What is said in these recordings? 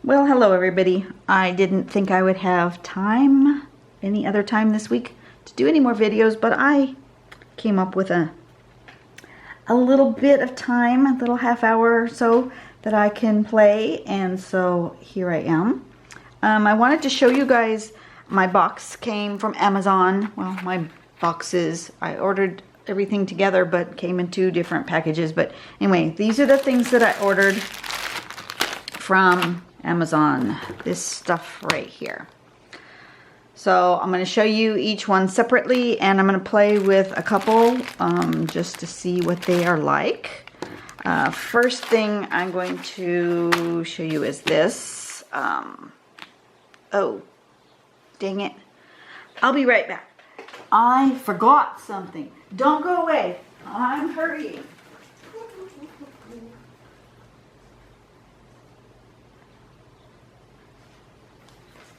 Well, hello everybody. I didn't think I would have time, any other time this week, to do any more videos, but I came up with a little bit of time, a little half hour or so that I can play, and so here I am. I wanted to show you guys, my box came from Amazon. Well, my boxes, I ordered everything together, but came in 2 different packages. But anyway, these are the things that I ordered from Amazon, this stuff right here. So I'm going to show you each one separately, and I'm going to play with a couple just to see what they are like. First thing I'm going to show you is this. Oh, dang it. I'll be right back. I forgot something. Don't go away. I'm hurrying.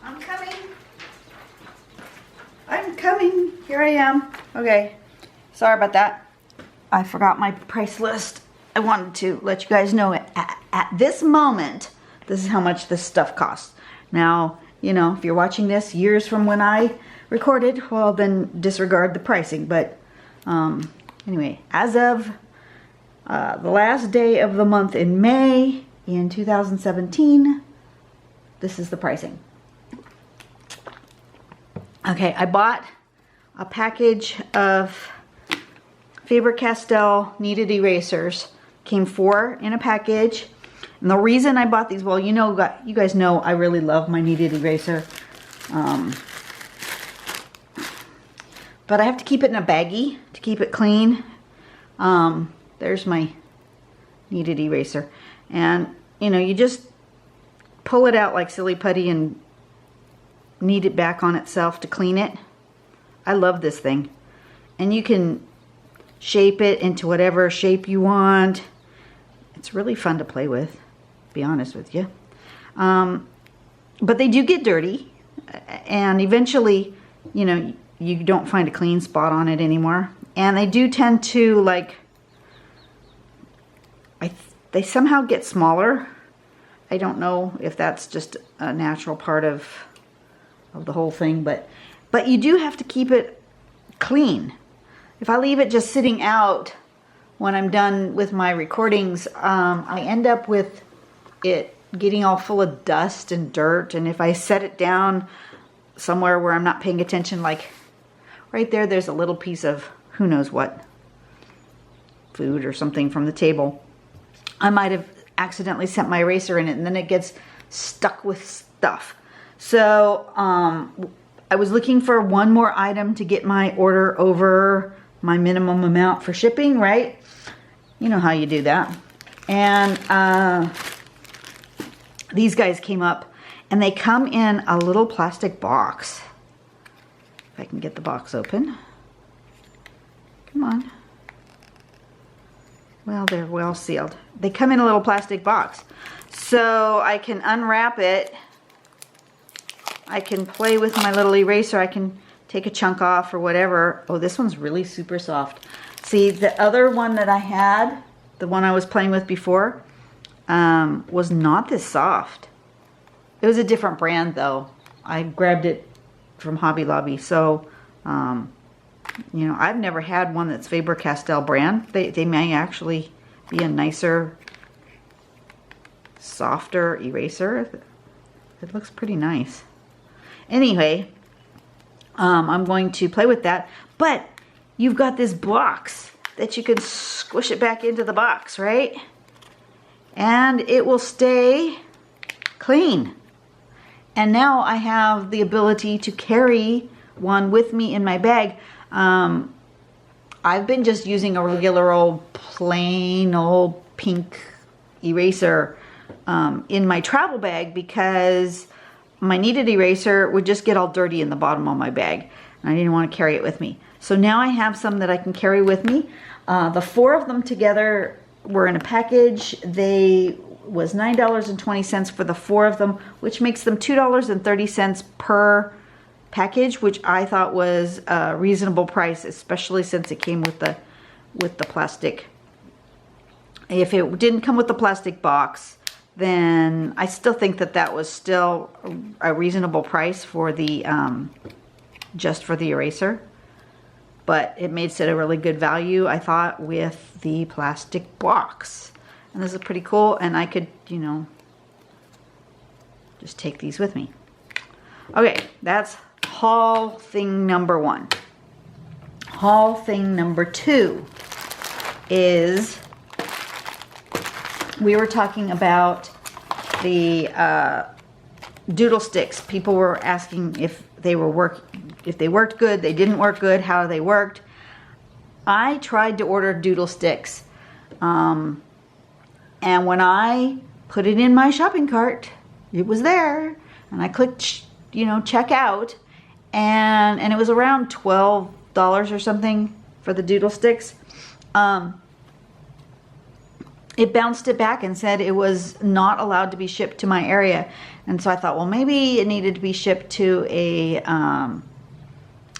I'm coming. I'm coming. Here I am. Okay. Sorry about that. I forgot my price list. I wanted to let you guys know at this moment, this is how much this stuff costs. Now, you know, if you're watching this years from when I recorded, well, then disregard the pricing. But anyway, as of the last day of the month in May in 2017, this is the pricing. Okay, I bought a package of Faber-Castell kneaded erasers. Came 4 in a package. And the reason I bought these, well, you guys know I really love my kneaded eraser. But I have to keep it in a baggie to keep it clean. There's my kneaded eraser. And, you know, you just pull it out like silly putty and knead it back on itself to clean it. I love this thing. And you can shape it into whatever shape you want. It's really fun to play with, to be honest with you. But they do get dirty. And eventually, you know, you don't find a clean spot on it anymore. And they do tend to, like, they somehow get smaller. I don't know if that's just a natural part of the whole thing, but you do have to keep it clean. If I leave it just sitting out when I'm done with my recordings, I end up with it getting all full of dust and dirt. And if I set it down somewhere where I'm not paying attention, like right there, there's a little piece of who knows what, food or something from the table. I might have accidentally set my eraser in it, and then it gets stuck with stuff. So I was looking for one more item to get my order over my minimum amount for shipping, right? You know how you do that. And these guys came up, and they come in a little plastic box. If I can get the box open. Come on. Well, they're well sealed. They come in a little plastic box. So I can unwrap it. I can play with my little eraser. I can take a chunk off or whatever. Oh, this one's really super soft. See, the other one that I had, the one I was playing with before, was not this soft. It was a different brand, though. I grabbed it from Hobby Lobby. So, you know, I've never had one that's Faber-Castell brand. They may actually be a nicer, softer eraser. It looks pretty nice. Anyway, I'm going to play with that. But you've got this box that you can squish it back into the box, right? And it will stay clean. And now I have the ability to carry one with me in my bag. I've been just using a regular old plain old pink eraser in my travel bag because my kneaded eraser would just get all dirty in the bottom of my bag. And I didn't want to carry it with me. So now I have some that I can carry with me. The 4 of them together were in a package. They was $9.20 for the 4 of them, which makes them $2.30 per package, which I thought was a reasonable price, especially since it came with the plastic. If it didn't come with the plastic box, then I still think that that was still a reasonable price for the just for the eraser. But it made it a really good value, I thought, with the plastic box. And this is pretty cool, and I could, you know, just take these with me. Okay, that's haul thing number 1. Haul thing number 2 is, we were talking about the Doodle Sticks. People were asking if they worked good, they didn't work good, how they worked. I tried to order Doodle Sticks, and when I put it in my shopping cart, it was there, and I clicked, you know, check out, and it was around $12 or something for the Doodle Sticks. It bounced it back and said it was not allowed to be shipped to my area. And so I thought, well, maybe it needed to be shipped to a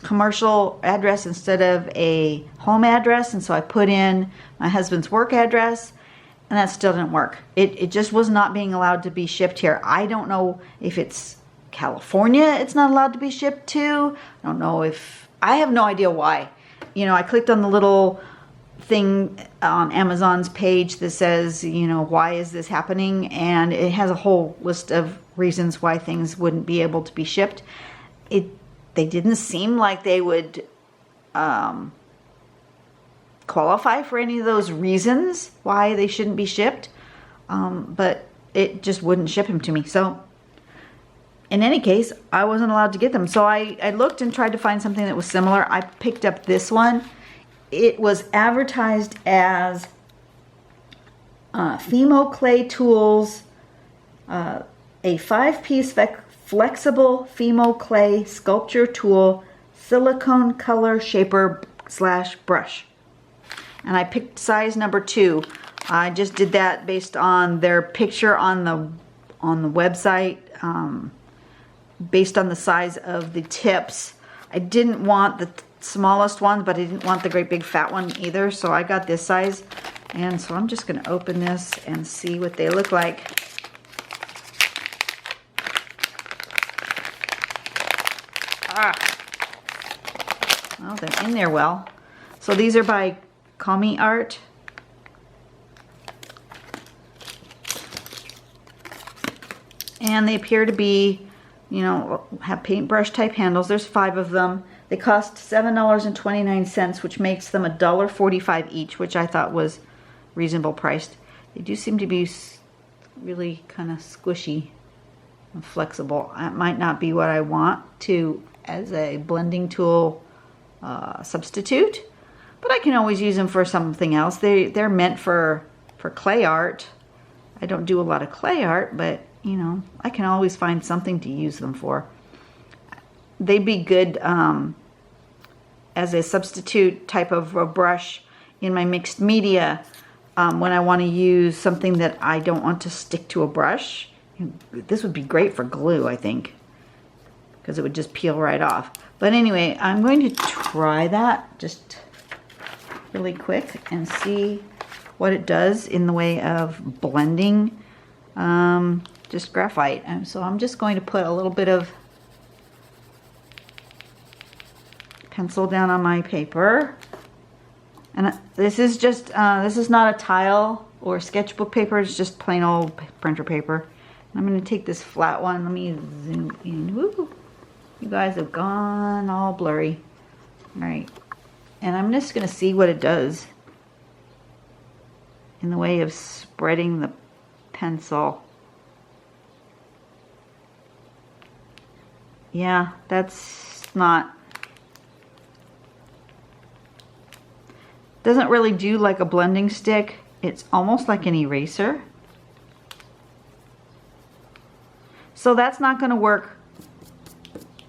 commercial address instead of a home address. And so I put in my husband's work address, and that still didn't work. It just was not being allowed to be shipped here. I don't know if it's California it's not allowed to be shipped to. I don't know if, I have no idea why. You know, I clicked on the little thing on Amazon's page that says, you know, why is this happening? And it has a whole list of reasons why things wouldn't be able to be shipped. They didn't seem like they would qualify for any of those reasons why they shouldn't be shipped, but it just wouldn't ship them to me. So in any case, I wasn't allowed to get them. So I looked and tried to find something that was similar. I picked up this one. It was advertised as Fimo Clay Tools, a 5-piece flexible Fimo Clay sculpture tool, silicone color shaper / brush. And I picked size number 2. I just did that based on their picture on the website, based on the size of the tips. I didn't want the smallest one, but I didn't want the great big fat one either, so I got this size. And so I'm just going to open this and see what they look like. Well, they're in there well. So these are by Kami Art. And they appear to be, you know, have paintbrush type handles. There's 5 of them. They cost $7.29, which makes them $1.45 each, which I thought was reasonable priced. They do seem to be really kind of squishy and flexible. That might not be what I want to as a blending tool substitute, but I can always use them for something else. They're meant for clay art. I don't do a lot of clay art, but you know, I can always find something to use them for. They'd be good as a substitute type of a brush in my mixed media when I want to use something that I don't want to stick to a brush. This would be great for glue, I think, because it would just peel right off. But anyway, I'm going to try that just really quick and see what it does in the way of blending just graphite. And so I'm just going to put a little bit of pencil down on my paper. And this is just, this is not a tile or sketchbook paper, it's just plain old printer paper. I'm going to take this flat one. Let me zoom in. Woo! You guys have gone all blurry. All right. And I'm just going to see what it does in the way of spreading the pencil. Yeah, that's not... Doesn't really do like a blending stick. It's almost like an eraser. So that's not going to work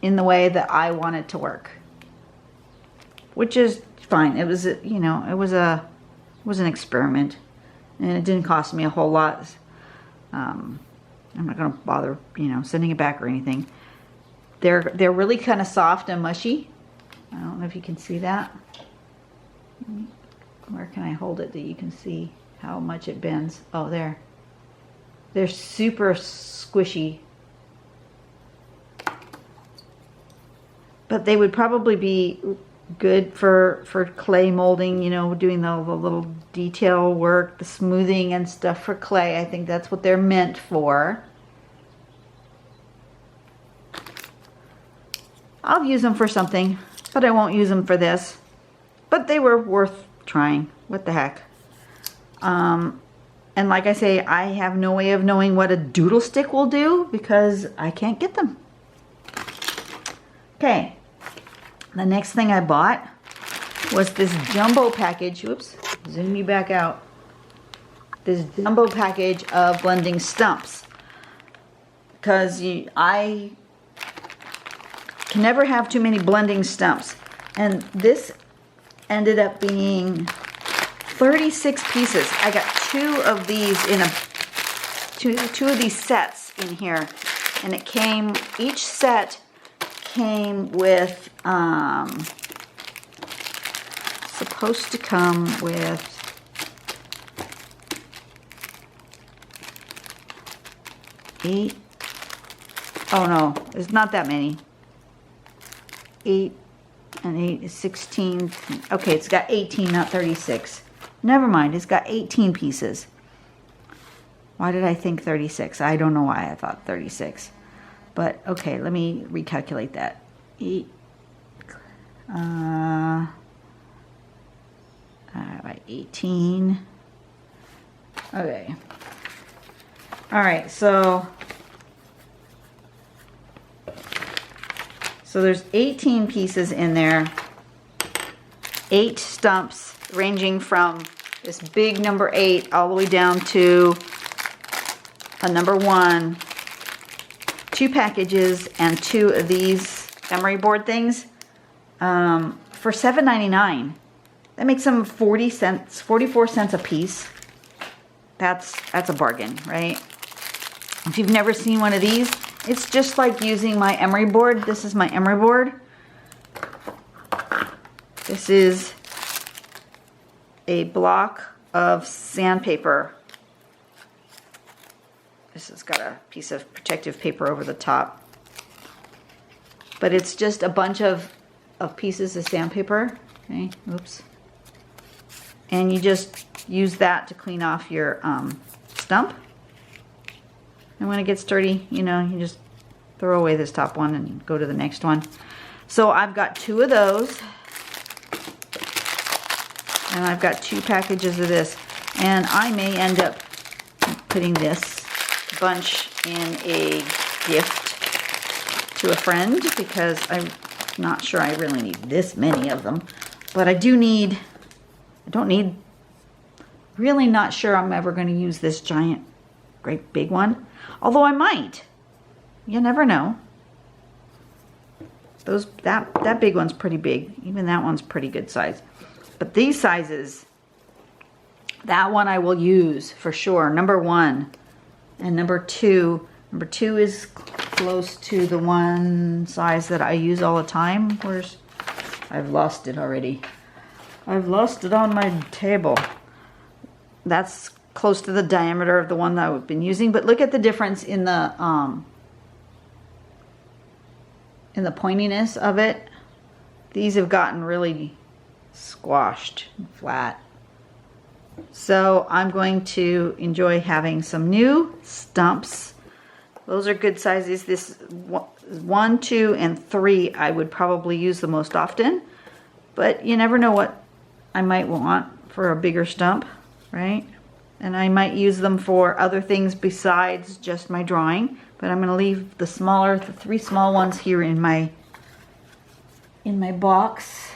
in the way that I want it to work, which is fine. It was, you know, it was an experiment, and it didn't cost me a whole lot. I'm not going to bother, you know, sending it back or anything. They're really kind of soft and mushy. I don't know if you can see that. Where can I hold it that you can see how much it bends? Oh, there. They're super squishy. But they would probably be good for clay molding, you know, doing the little detail work, the smoothing and stuff for clay. I think that's what they're meant for. I'll use them for something, but I won't use them for this. But they were worth trying. What the heck? And like I say, I have no way of knowing what a doodle stick will do because I can't get them. Okay, the next thing I bought was this jumbo package. Whoops, zoom you back out. This jumbo package of blending stumps. Because I can never have too many blending stumps. And this ended up being 36 pieces. I got two of these in two of these sets in here. And it came, each set came with, supposed to come with 8. Oh no, it's not that many. 8 and 8 is 16. Okay, it's got 18, not 36. Never mind, it's got 18 pieces. Why did I think 36? I don't know why I thought 36. But okay, let me recalculate that. 8. Right, 18. Okay. All right, so there's 18 pieces in there. 8 stumps ranging from this big number 8 all the way down to a number 1. 2 packages and 2 of these emery board things for $7.99. That makes them 40 cents, 44 cents a piece. That's a bargain, right? If you've never seen one of these, it's just like using my emery board. This is my emery board. This is a block of sandpaper. This has got a piece of protective paper over the top. But it's just a bunch of pieces of sandpaper. Okay, oops. And you just use that to clean off your stump. And when it gets dirty, you know, you just throw away this top one and go to the next one. So I've got 2 of those. And I've got 2 packages of this. And I may end up putting this bunch in a gift to a friend because I'm not sure I really need this many of them. But I don't need, really not sure I'm ever going to use this giant, great big one. Although I might. You never know. That big one's pretty big. Even that one's pretty good size. But these sizes, that one I will use for sure. Number 1 and number 2. Number 2 is close to the one size that I use all the time. I've lost it already. I've lost it on my table. That's close to the diameter of the one that I've been using. But look at the difference in the pointiness of it. These have gotten really squashed and flat. So I'm going to enjoy having some new stumps. Those are good sizes. This 1, 2, and 3 I would probably use the most often. But you never know what I might want for a bigger stump, right? And I might use them for other things besides just my drawing. But I'm going to leave the 3 small ones here in my box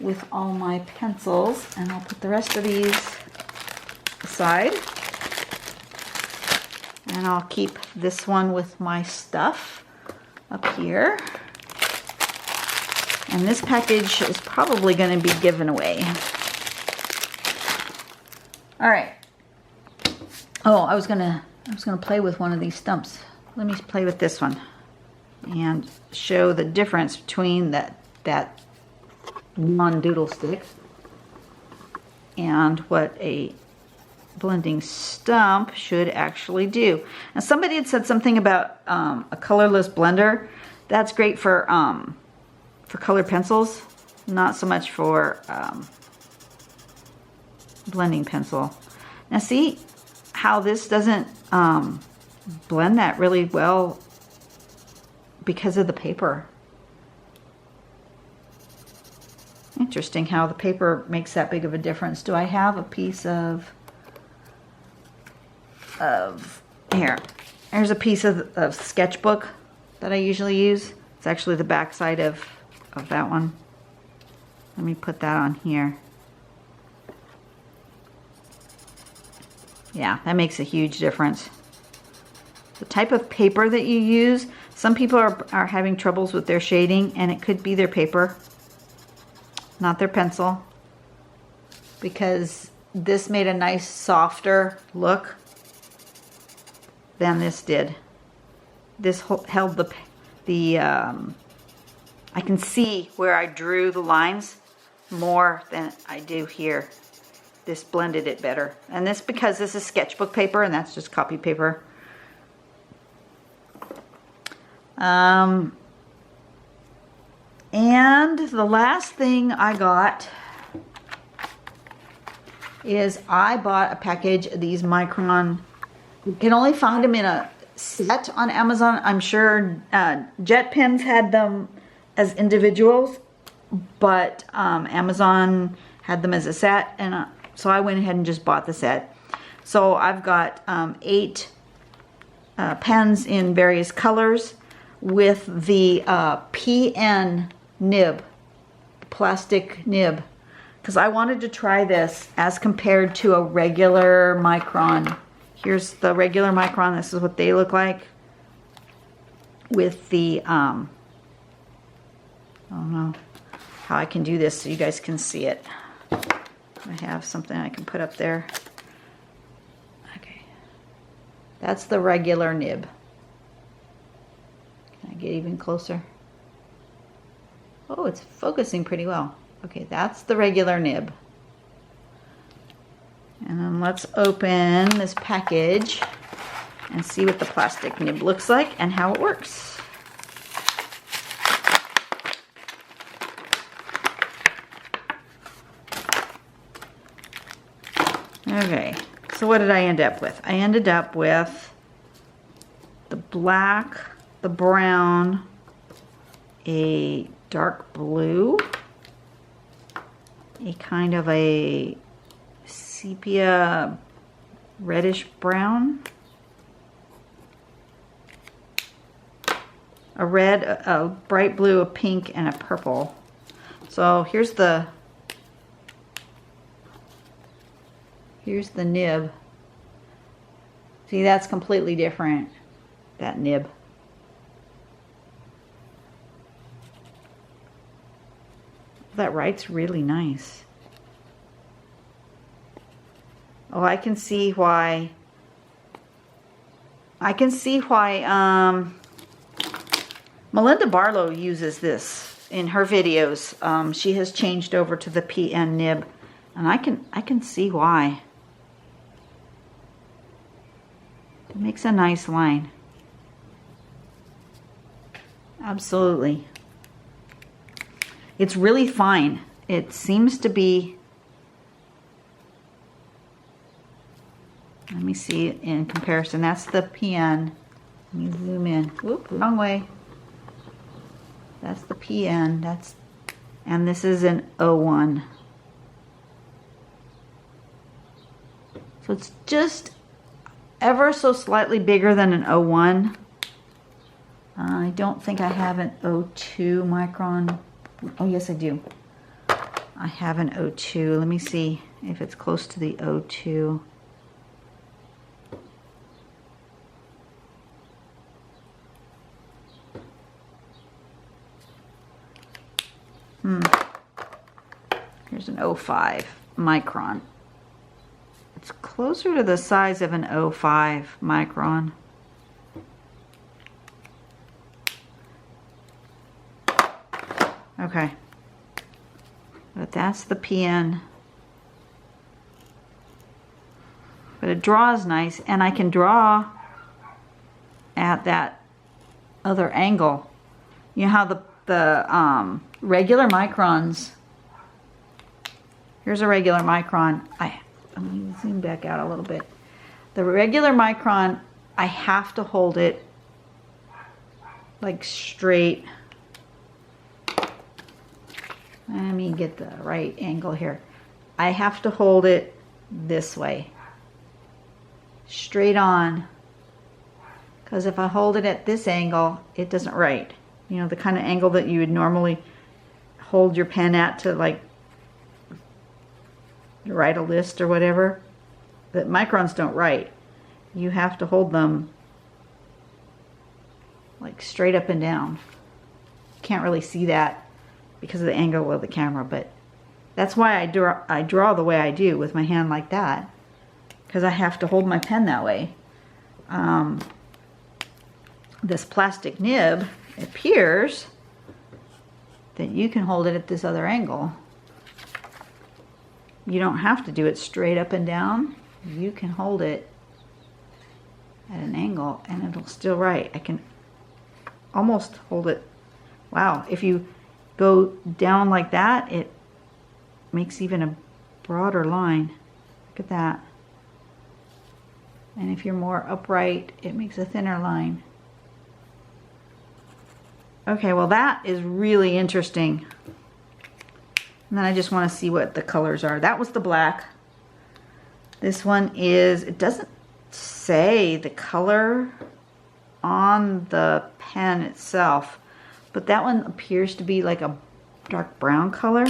with all my pencils. And I'll put the rest of these aside. And I'll keep this one with my stuff up here. And this package is probably going to be given away. All right. Oh, I was gonna play with one of these stumps. Let me play with this one and show the difference between that non-doodle stick and what a blending stump should actually do. Now somebody had said something about a colorless blender. That's great for colored pencils, not so much for blending pencil. Now see how this doesn't blend that really well because of the paper. Interesting how the paper makes that big of a difference. Do I have a piece of here? Here's a piece of sketchbook that I usually use. It's actually the back side of that one. Let me put that on here. Yeah, that makes a huge difference. The type of paper that you use, some people are having troubles with their shading, and it could be their paper, not their pencil, because this made a nice softer look than this did. This held the I can see where I drew the lines more than I do here. This blended it better. And this because this is sketchbook paper and that's just copy paper. And the last thing I got is I bought a package of these Micron. You can only find them in a set on Amazon. I'm sure Jet Pens had them as individuals, but Amazon had them as a set, and so I went ahead and just bought the set. So I've got 8 pens in various colors with the PN nib, plastic nib, because I wanted to try this as compared to a regular Micron. Here's the regular Micron. This is what they look like with the I don't know how I can do this so you guys can see it. I have something I can put up there. Okay, that's the regular nib. Can I get even closer? Oh, it's focusing pretty well. Okay, that's the regular nib. And then let's open this package and see what the plastic nib looks like and how it works. Okay, so what did I end up with? I ended up with the black, the brown, a dark blue, a kind of a sepia reddish brown, a red, a bright blue, a pink, and a purple. So here's the nib. See, that's completely different, that nib. That writes really nice. Oh, I can see why. Melinda Barlow uses this in her videos. She has changed over to the PN nib, and I can see why. It makes a nice line. Absolutely. It's really fine. It seems to be, let me see in comparison. That's the PN. Let me zoom in. Whoop, wrong way. That's the PN. And this is an 01. So it's just ever so slightly bigger than an 01. I don't think I have an 02 micron. Oh, yes, I do. I have an 02. Let me see if it's close to the 02. Here's an 05 micron. It's closer to the size of an 05 micron. Okay, but that's the PN. it draws nice, and I can draw at that other angle. You know how the regular microns, here's a regular micron. Let me zoom back out a little bit. The regular micron, I have to hold it like straight. Let me get the right angle here. I have to hold it this way, straight on, because if I hold it at this angle, it doesn't write. You know, the kind of angle that you would normally hold your pen at to like write a list or whatever, that microns don't write. You have to hold them like straight up and down. You can't really see that because of the angle of the camera, but that's why I draw the way I do with my hand like that, because I have to hold my pen that way. This plastic nib, it appears that you can hold it at this other angle. You don't have to do it straight up and down. You can hold it at an angle and it'll still write. I can almost hold it. Wow, if you go down like that, it makes even a broader line. Look at that. And if you're more upright, it makes a thinner line. Okay, well that is really interesting. And then I just want to see what the colors are. That was the black. This one is, it doesn't say the color on the pen itself, but that one appears to be like a dark brown color.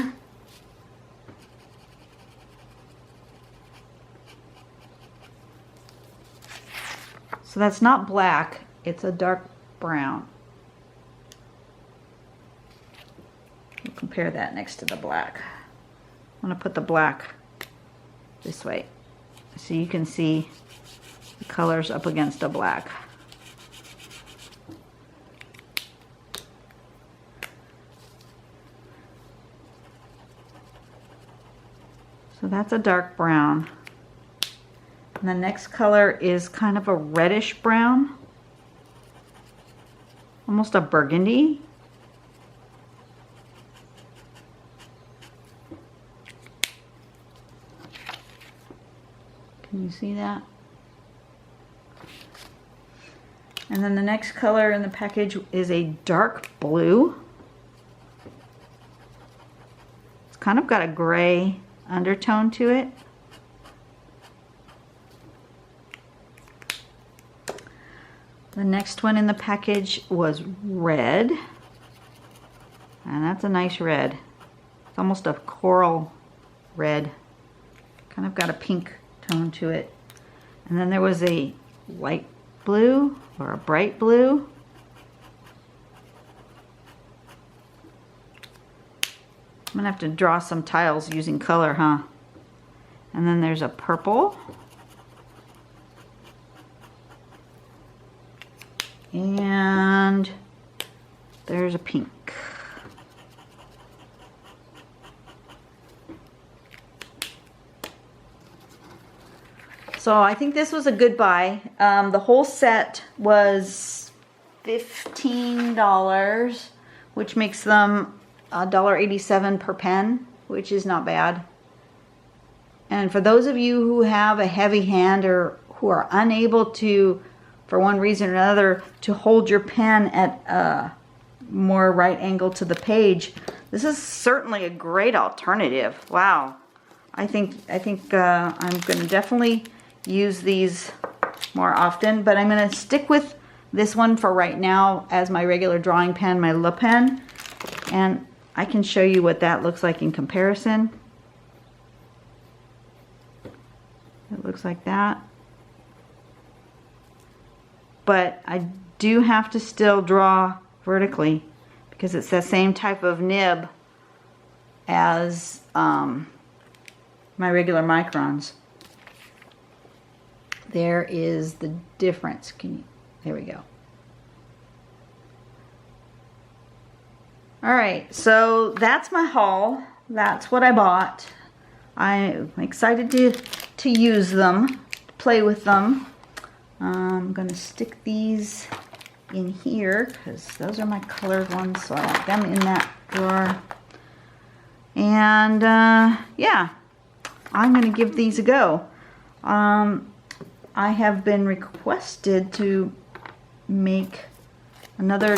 So that's not black, it's a dark brown. We'll compare that next to the black. I'm going to put the black this way so you can see the colors up against the black. So that's a dark brown. And the next color is kind of a reddish brown, almost a burgundy. Can you see that? And then the next color in the package is a dark blue. It's kind of got a gray undertone to it. The next one in the package was red. And that's a nice red. It's almost a coral red. Kind of got a pink tone to it. And then there was a light blue or a bright blue. I'm gonna have to draw some tiles using color, huh? And then there's a purple. And there's a pink. So I think this was a good buy. The whole set was $15, which makes them $1.87 per pen, which is not bad. And for those of you who have a heavy hand or who are unable to, for one reason or another, to hold your pen at a more right angle to the page, this is certainly a great alternative. Wow. I think I'm going to definitely use these more often, but I'm going to stick with this one for right now as my regular drawing pen, my Le Pen, and I can show you what that looks like in comparison. It looks like that. But I do have to still draw vertically because it's the same type of nib as my regular microns. There is the difference. There we go. All right, so that's my haul. That's what I bought. I'm excited to use them, to play with them. I'm going to stick these in here because those are my colored ones, so I want them in that drawer. And yeah, I'm going to give these a go. I have been requested to make another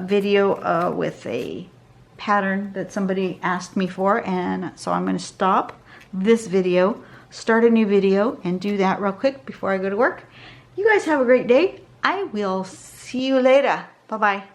video with a pattern that somebody asked me for, and so I'm going to stop this video, start a new video, and do that real quick before I go to work. You guys have a great day. I will see you later. Bye-bye.